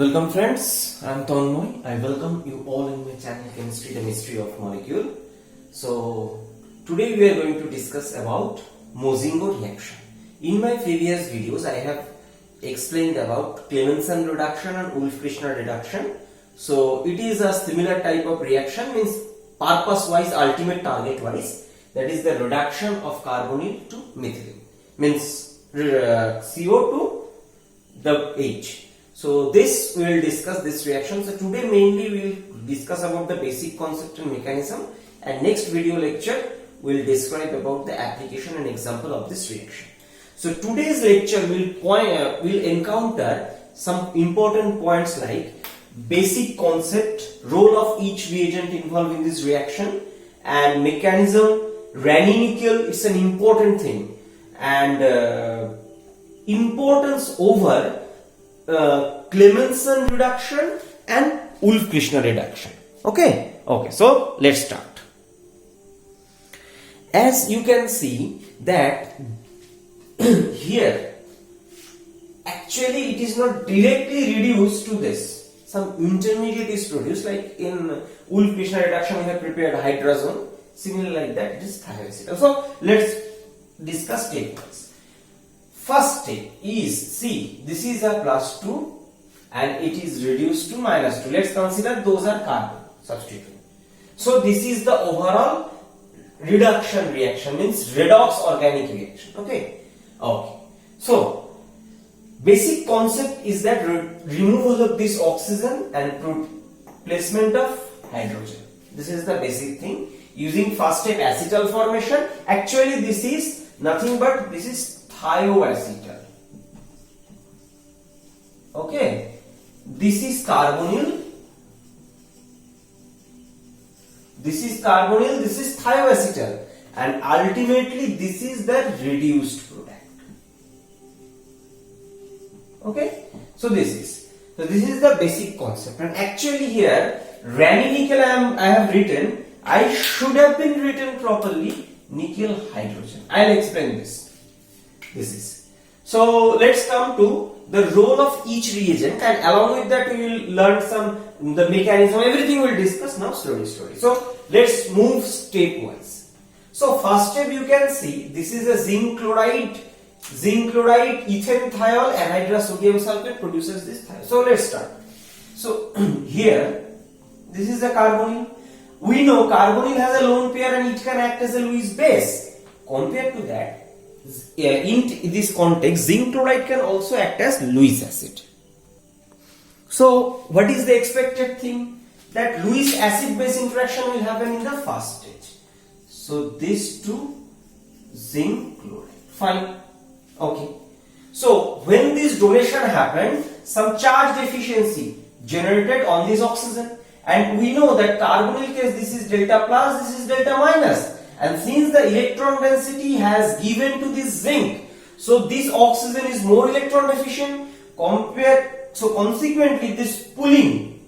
Welcome friends, I am Tanmoy. I welcome you all in my channel Chemistry, the Mystery of Molecule. So today we are going to discuss about Mozingo reaction. In my previous videos I have explained about Clemmensen reduction and Wolff-Kishner reduction. So it is a similar type of reaction, means purpose wise, ultimate target wise, that is the reduction of carbonyl to methylene, means CO to the H. So this we will discuss this reaction. So today mainly we will discuss about the basic concept and mechanism, and next video lecture we will describe about the application and example of this reaction. So today's lecture will encounter some important points like basic concept, role of each reagent involved in this reaction, and mechanism. Raney nickel is an important thing, and importance over Clemmensen reduction and Wolff-Kishner reduction. Okay, so let's start. As you can see that here actually it is not directly reduced to this, some intermediate is produced, like in Wolff-Kishner reduction we have prepared hydrazone, similar like that it is thio-acetal. So let's discuss step wise. First step is, see, this is a +2 and it is reduced to -2. Let's consider those are carbon substitute. So this is the overall reduction reaction, means redox organic reaction. Okay. So basic concept is that removal of this oxygen and placement of hydrogen. This is the basic thing. Using first step acetal formation. Actually this is nothing but this is thio-acetal. Okay, this is carbonyl, this is thio-acetal, and ultimately this is the reduced product. Okay, so this is the basic concept, and actually here Raney nickel I have written, I should have been written properly nickel hydrogen. I'll explain this. So let's come to the role of each reagent, and along with that we will learn the mechanism, everything we'll discuss now slowly. So let's move stepwise. So first step you can see this is a zinc chloride, ethane thiol, anhydrous sodium sulfate produces this thiol. So let's start. So here this is the carbonyl. We know carbonyl has a lone pair and it can act as a Lewis base. Compared to that, in this context, zinc chloride can also act as Lewis acid. So what is the expected thing? That Lewis acid base interaction will happen in the first stage. So this to zinc chloride. Fine. Okay. So when this donation happened, some charge deficiency generated on this oxygen, and we know that carbonyl case this is delta plus, this is delta minus. And since the electron density has given to this zinc, so this oxygen is more electron deficient so consequently this pulling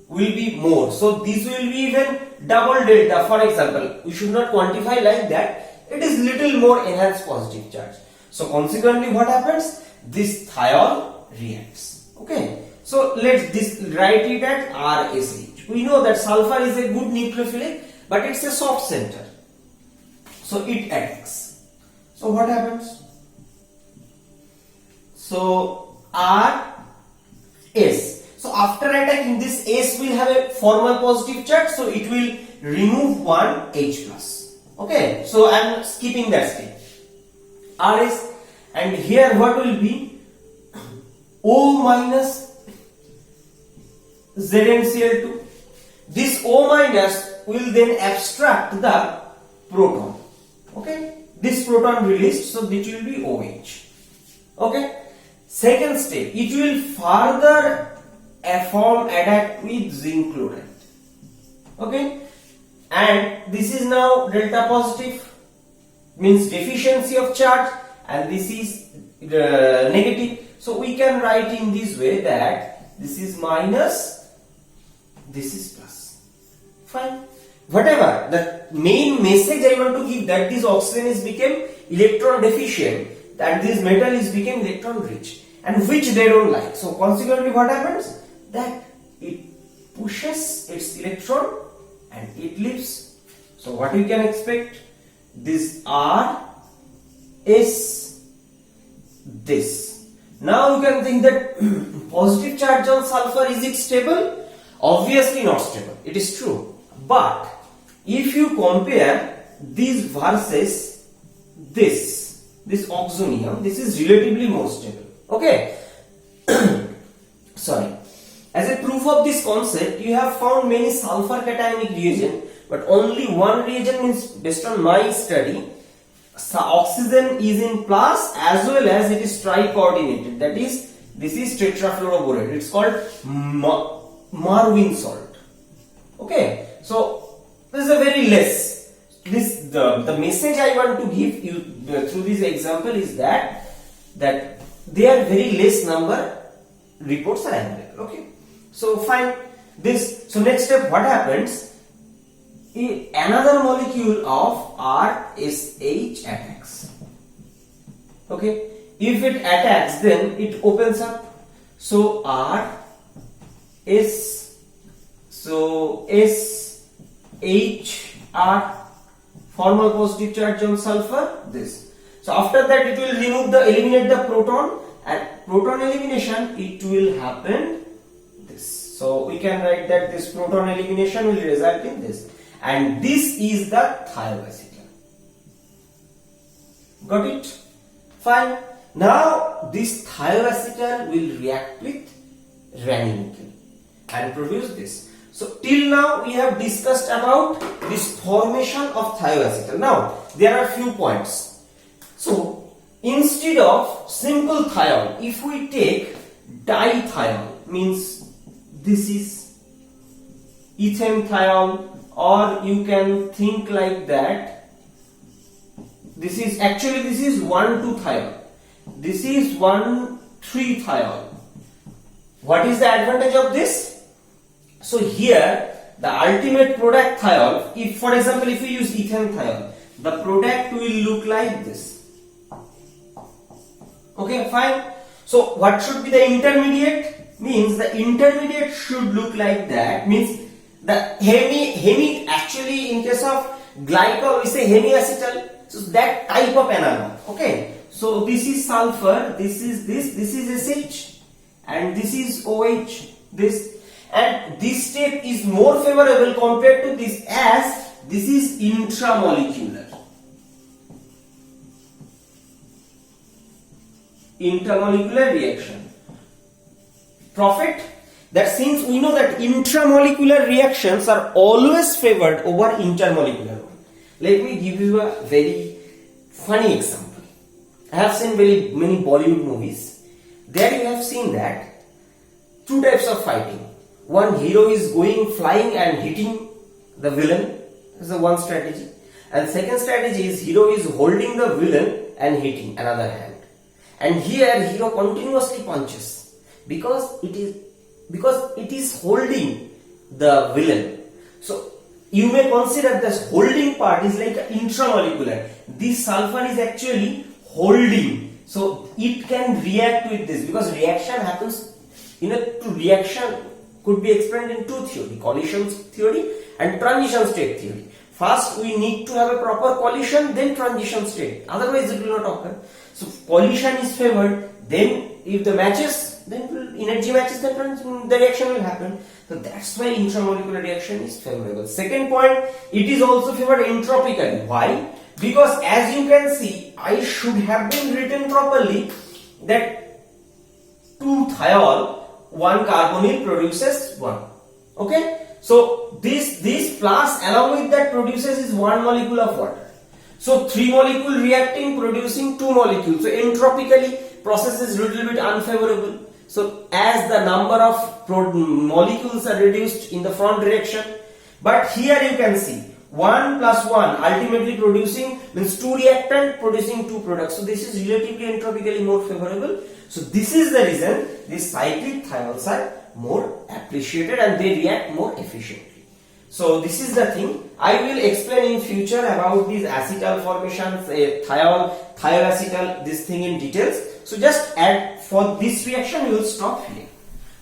will be more. So this will be even double delta. For example, we should not quantify like that. It is little more enhanced positive charge. So consequently what happens? This thiol reacts. Okay. So let's write it at RSH. We know that sulfur is a good nucleophilic, but it's a soft center. So it attacks. So what happens? So RS. So after attacking, this S will have a formal positive charge, so it will remove one H plus. Okay. So I am skipping that step. RS, and here what will be? O minus ZnCl2. This O minus will then abstract the proton. Okay, this proton released, so this will be OH. Okay, second step, it will further adapt with zinc chloride. Okay, and this is now delta positive, means deficiency of charge, and this is negative. So we can write in this way that this is minus, this is plus. Fine. Whatever, the main message I want to give, that this oxygen is became electron deficient, that this metal is became electron rich, and which they don't like. So consequently what happens? that it pushes its electron and it leaves. So what we can expect? This R is this. Now you can think that positive charge on sulfur, is it stable? Obviously not stable. It is true. But if you compare this versus this oxonium, this is relatively more stable. Okay. Sorry. As a proof of this concept, you have found many sulfur cationic reagents, but only one reagent, means based on my study, oxygen is in plus as well as it is tri-coordinated. That is, this is tetrafluoroborate. It's called Marvin salt. Okay. So this is a very less. The message I want to give you through this example is that there are very less number reports are available. Okay. So fine. So next step, what happens? Another molecule of RSH attacks. Okay. If it attacks, then it opens up. So SHR, formal positive charge on sulfur. This. So after that, it will eliminate the proton, and proton elimination, it will happen this. So we can write that this proton elimination will result in this, and this is the thio-acetal. Got it? Fine. Now this thio-acetal will react with Raney nickel and produce this. So till now we have discussed about this formation of thio-acetal. Now there are few points. So instead of simple thiol, if we take dithiol, means this is ethane thiol, or you can think like that. This is 1,2-thiol. This is 1,3-thiol. What is the advantage of this? So here the ultimate product thiol, if for example if we use ethane thiol, the product will look like this. Okay, fine. So what should be the intermediate? Means the intermediate should look like that. Means the hemi actually in case of glycol we say hemiacetal. So that type of analog. Okay. So this is sulfur, this is SH, and this is OH. And this step is more favorable compared to this, as this is intramolecular reaction. Profit, that since we know that intramolecular reactions are always favored over intermolecular one. Let me give you a very funny example. I have seen very many Bollywood movies. There you have seen that two types of fighting. One hero is going flying and hitting the villain. This is the one strategy. And second strategy is hero is holding the villain and hitting another hand. And here hero continuously punches because it is holding the villain. So you may consider this holding part is like intramolecular. This sulfur is actually holding. So it can react with this, because reaction happens reaction could be explained in two theory: collision theory and transition state theory. First we need to have a proper collision, then transition state, otherwise it will not occur. So collision is favored, then if the matches, then energy matches, then the reaction will happen. So that's why intramolecular reaction is favorable. Second point, it is also favored entropically. Why? Because as you can see, I should have been written properly that 2-thiol, 1-carbonyl produces 1. Okay? So this plus along with that produces is 1 molecule of water. So 3 molecule reacting producing 2 molecules. So entropically process is little bit unfavorable. So as the number of molecules are reduced in the front direction, but here you can see 1 plus 1 ultimately producing means 2 reactant producing 2 products. So this is relatively entropically more favorable. So this is the reason these cyclic thiols are more appreciated and they react more efficiently. So this is the thing. I will explain in future about these acetal formations, thioacetal, this thing in details. So just add for this reaction, we will stop here.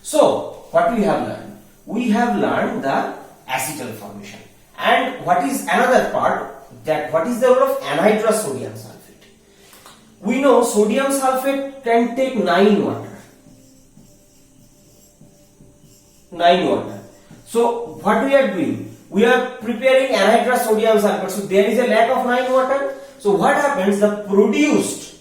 So what we have learned? We have learned the acetal formation. And what is another part, that what is the role of anhydrous sodium sulfate? We know sodium sulfate can take 9 water. 9 water. So what we are doing? We are preparing anhydrous sodium sulfate. So there is a lack of 9 water. So what happens? The produced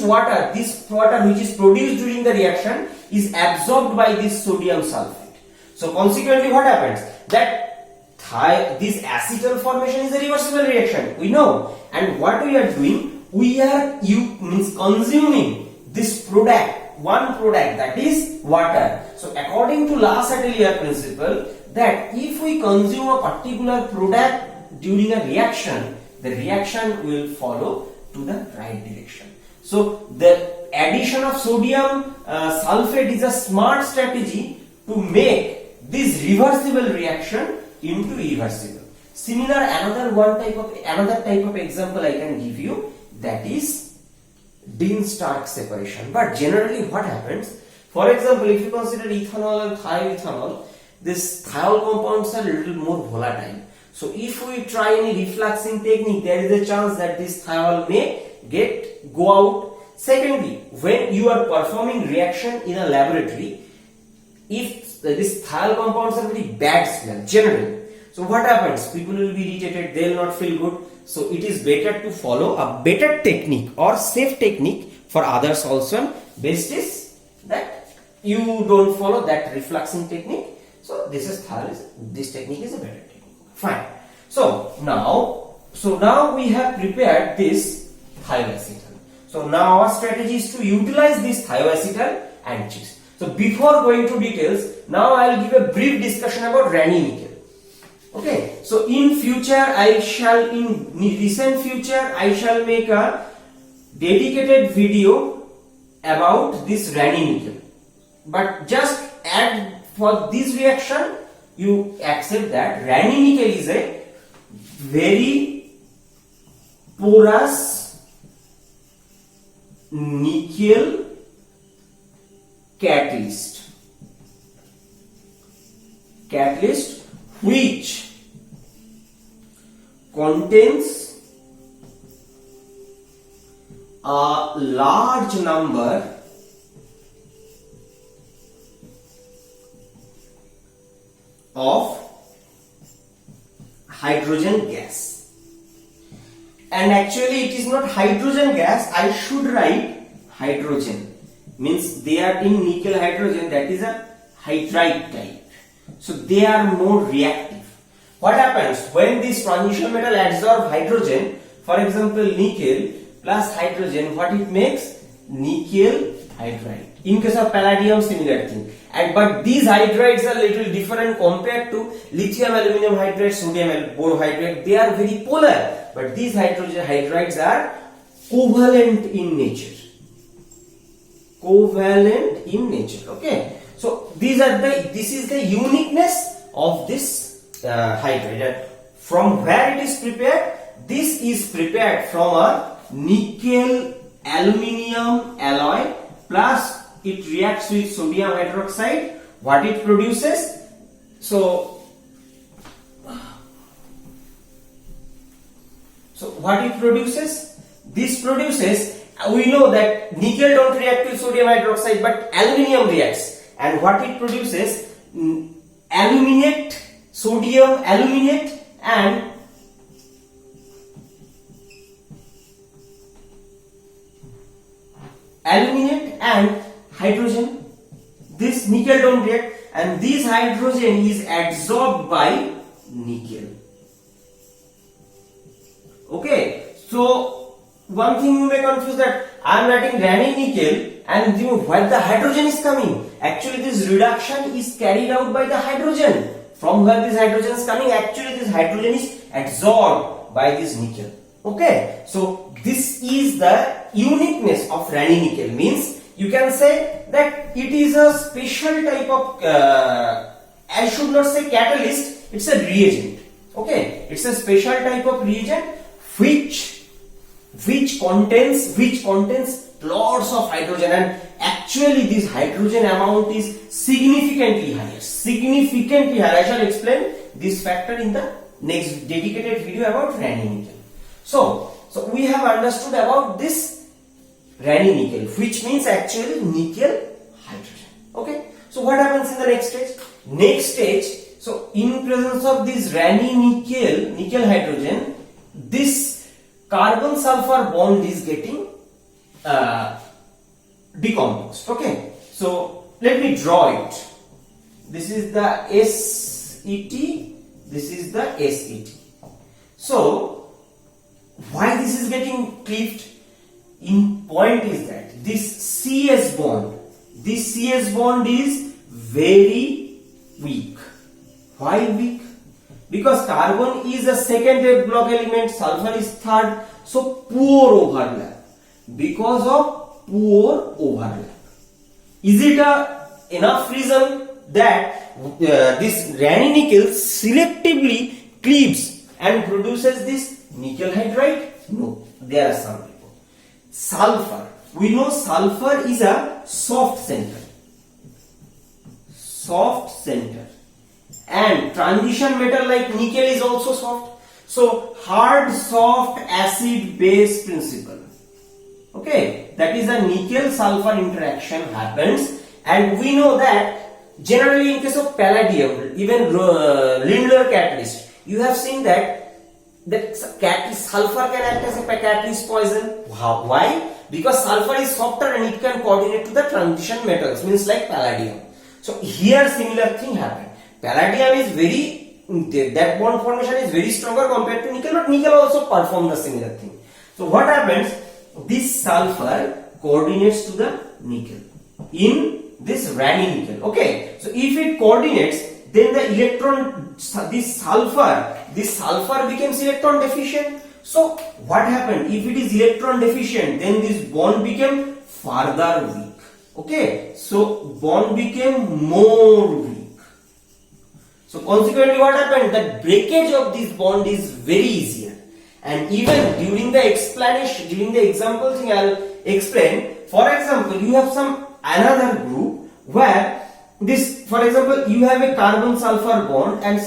water, this water which is produced during the reaction, is absorbed by this sodium sulfate. So consequently what happens? That this acetal formation is a reversible reaction, we know. And what we are doing? We are consuming this product, one product, that is water. So according to Last-Atelier principle, that if we consume a particular product during a reaction, the reaction will follow to the right direction. So the addition of sodium sulfate is a smart strategy to make this reversible reaction into irreversible. Similar, another type of example I can give you, that is Dean-Stark separation. But generally what happens? For example, if you consider ethanol and thioethanol, these thiol compounds are a little more volatile. So if we try any refluxing technique, there is a chance that this thiol may go out. Secondly, when you are performing reaction in a laboratory, if these thiol compounds are very bad smell generally, so what happens? People will be irritated, they will not feel good. So it is better to follow a better technique or safe technique for others also. Best is that you don't follow that refluxing technique. So this technique is a better technique. Fine. So now we have prepared this thio-acetal. So now our strategy is to utilize this thio-acetal and cheese. So before going to details, now I will give a brief discussion about Raney nickel. Okay. So in recent future, I shall make a dedicated video about this Raney nickel. But just add for this reaction, you accept that Raney nickel is a very porous nickel catalyst which contains a large number of hydrogen gas. And actually it is not hydrogen gas, I should write hydrogen. Means they are in nickel hydrogen, that is a hydride type. So they are more reactive. What happens when this transition metal adsorbs hydrogen? For example, nickel plus hydrogen, what it makes? Nickel hydride. In case of palladium, similar thing. But these hydrides are little different compared to lithium aluminum hydride, sodium borohydride. They are very polar, but these hydrogen hydrides are covalent in nature. Okay. So this is the uniqueness of this hydride. From where it is prepared? This is prepared from a nickel aluminium alloy, plus it reacts with sodium hydroxide. What it produces? So what it produces? This produces, we know that nickel don't react with sodium hydroxide, but aluminium reacts. And what it produces? Sodium aluminate and hydrogen. This nickel don't react, and this hydrogen is adsorbed by nickel. Okay, so one thing you may confuse, that I am writing Raney nickel and where the hydrogen is coming. Actually this reduction is carried out by the hydrogen. From where this hydrogen is coming, actually this hydrogen is adsorbed by this nickel. Okay, so this is the uniqueness of Raney nickel. Means you can say that it is a special type of I should not say catalyst, it's a reagent. Okay, it's a special type of reagent which contains lots of hydrogen, and actually this hydrogen amount is significantly higher. Significantly higher. I shall explain this factor in the next dedicated video about Raney nickel. So we have understood about this Raney nickel, which means actually nickel hydrogen. Okay. So what happens in the next stage? Next stage, so in presence of this Raney nickel hydrogen, this carbon sulfur bond is getting decomposed. Okay. So let me draw it. This is the SET, this is the SET. So why this is getting cleaved? In point is that this CS bond is very weak. Why weak? Because carbon is a second F block element, sulfur is third, so poor overlap. Because of poor overlap, is it enough reason that this Raney nickel selectively cleaves and produces this nickel hydride? No, there are some people. Sulfur, we know sulfur is a soft center, and transition metal like nickel is also soft. So hard, soft, acid, base principle. Okay, that is a nickel sulfur interaction happens, and we know that generally in case of palladium, even Lindlar catalyst, you have seen that sulfur can act as a catalyst poison. Why? Because sulfur is softer and it can coordinate to the transition metals, means like palladium. So here similar thing happened. Palladium is that bond formation is very stronger compared to nickel, but nickel also perform the similar thing. So what happens? This sulfur coordinates to the nickel in this Raney nickel. Okay, so if it coordinates, then the electron, this sulfur becomes electron deficient. So what happened? If it is electron deficient, then this bond became further weak. Okay, so bond became more weak. So consequently what happened? The breakage of this bond is very easier. And even during the explanation, during the example thing, I'll explain. For example, you have some another group where this, for example, you have a carbon sulfur bond and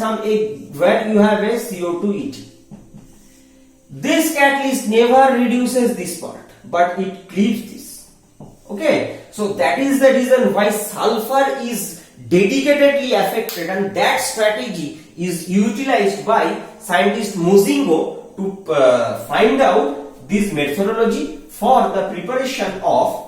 where you have a CO2 ET. This catalyst never reduces this part, but it cleaves this. Okay, so that is the reason why sulfur is dedicatedly affected, and that strategy is utilized by scientist Mozingo to find out this methodology for the preparation of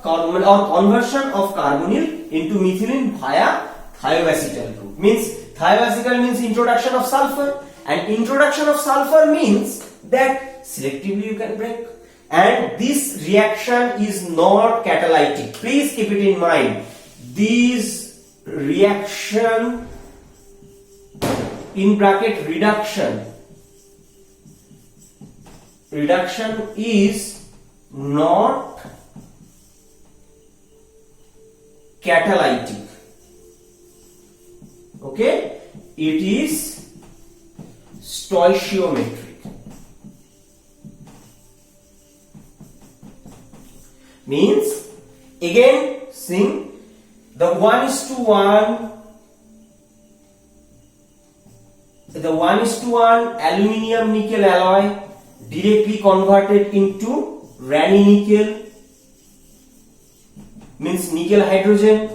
carbon or conversion of carbonyl into methylene via thio-acetal group. Means thio-acetal means introduction of sulfur, and introduction of sulfur means that selectively you can break, and this reaction is not catalytic. Please keep it in mind. This reaction in bracket reduction is not catalytic. Okay, it is stoichiometric. Means again sing the 1:1 aluminium nickel alloy directly converted into Raney nickel, means nickel hydrogen.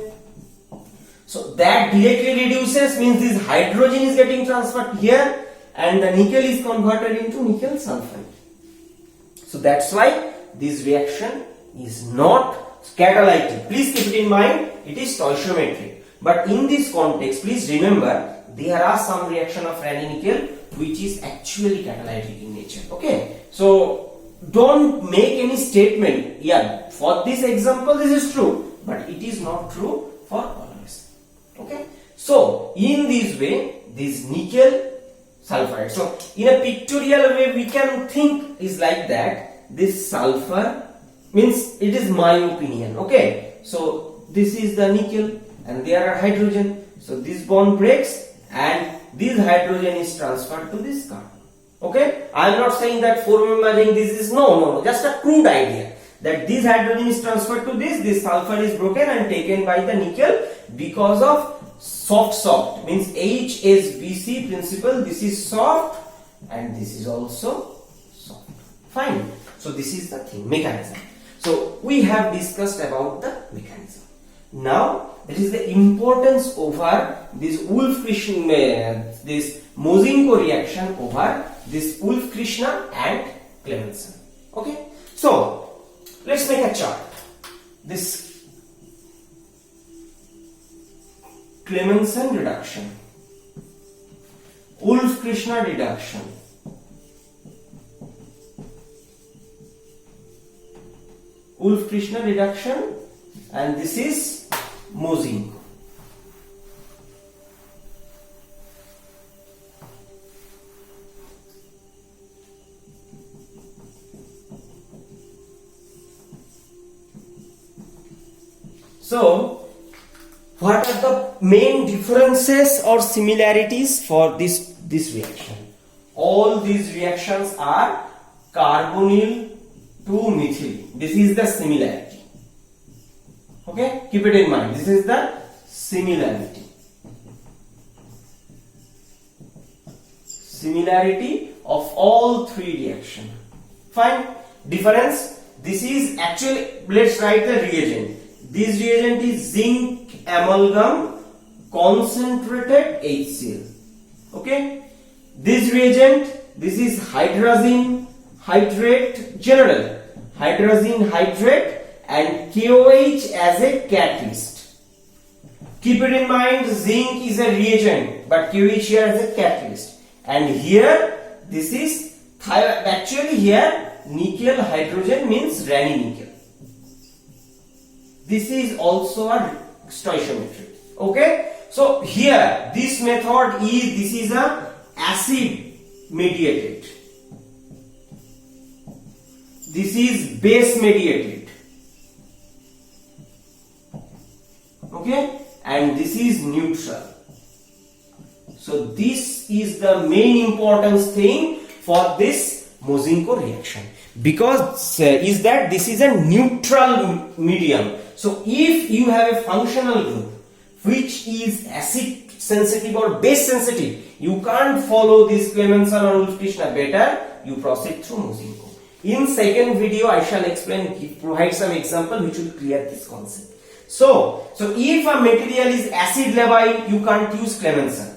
So that directly reduces, means this hydrogen is getting transferred here and the nickel is converted into nickel sulfide. So that's why this reaction is not catalytic. Please keep it in mind, it is stoichiometric. But in this context, please remember there are some reaction of Raney nickel which is actually catalytic in nature. Okay, so don't make any statement. Yeah, for this example this is true, but it is not true for always. Okay, so in this way, this nickel sulfide. So in a pictorial way, we can think is like that. This sulfur means, it is my opinion. Okay, so this is the nickel and there are hydrogen. So this bond breaks and this hydrogen is transferred to this carbon. Okay, I am not saying that 4-member ring this is no, just a crude idea. that this hydrogen is transferred to this sulfur is broken and taken by the nickel because of soft means HSBC principle. This is soft and this is also soft. Fine. So this is the thing, mechanism. So we have discussed about the mechanism. Now that is the importance over this this Mozingo reaction over this Wolff-Krishna and Clemmensen. Okay. So let's make a chart. This Clemmensen reduction, Wolff-Krishna reduction, Wolff-Krishna reduction, and this is Mozingo. So what are the main differences or similarities for this reaction? All these reactions are carbonyl to methyl. This is the similarity. Okay, keep it in mind. This is the similarity. Similarity of all three reactions. Fine. Difference. This is actually, let's write the reagent. This reagent is zinc amalgam concentrated HCl. Okay. This reagent, this is hydrazine hydrate general, hydrazine hydrate and KOH as a catalyst. Keep it in mind, zinc is a reagent but KOH here as a catalyst, and here this is actually here nickel hydrogen means Raney nickel. This is also a stoichiometry. Okay, so here this method is, this is a acid mediated, this is base mediated. Okay, and this is neutral. So this is the main importance thing for this Mozingo reaction, because is that this is a neutral medium. So if you have a functional group which is acid sensitive or base sensitive, you can't follow this Clemmensen or Wolff-Krishna. Better you proceed through Mozingo. In second video I shall explain, provide some example which will clear this concept. So if a material is acid labile, you can't use Clemmensen.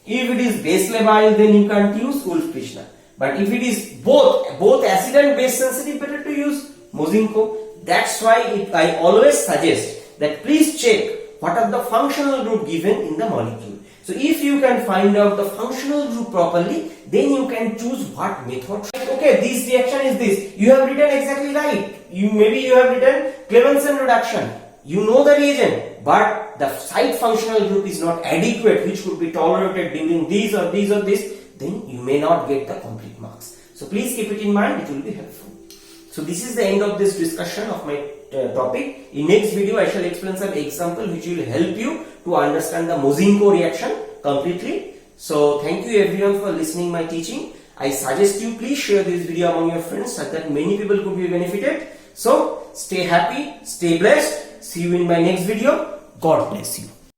If it is base labile, then you can't use Wolff-Krishna. But if it is both acid and base sensitive, better to use Mozingo. That's why I always suggest that please check what are the functional group given in the molecule. So if you can find out the functional group properly, then you can choose what method. Okay, this reaction is this. You have written exactly right. Maybe you have written Clemmensen reduction. You know the reagent, but the site functional group is not adequate, which could be tolerated during these or these or this. Then you may not get the complete marks. So please keep it in mind. It will be helpful. So this is the end of this discussion of my topic. In next video I shall explain some example which will help you to understand the Mozingo reaction completely. So thank you everyone for listening my teaching. I suggest you please share this video among your friends so that many people could be benefited. So stay happy, stay blessed. See you in my next video. God bless you.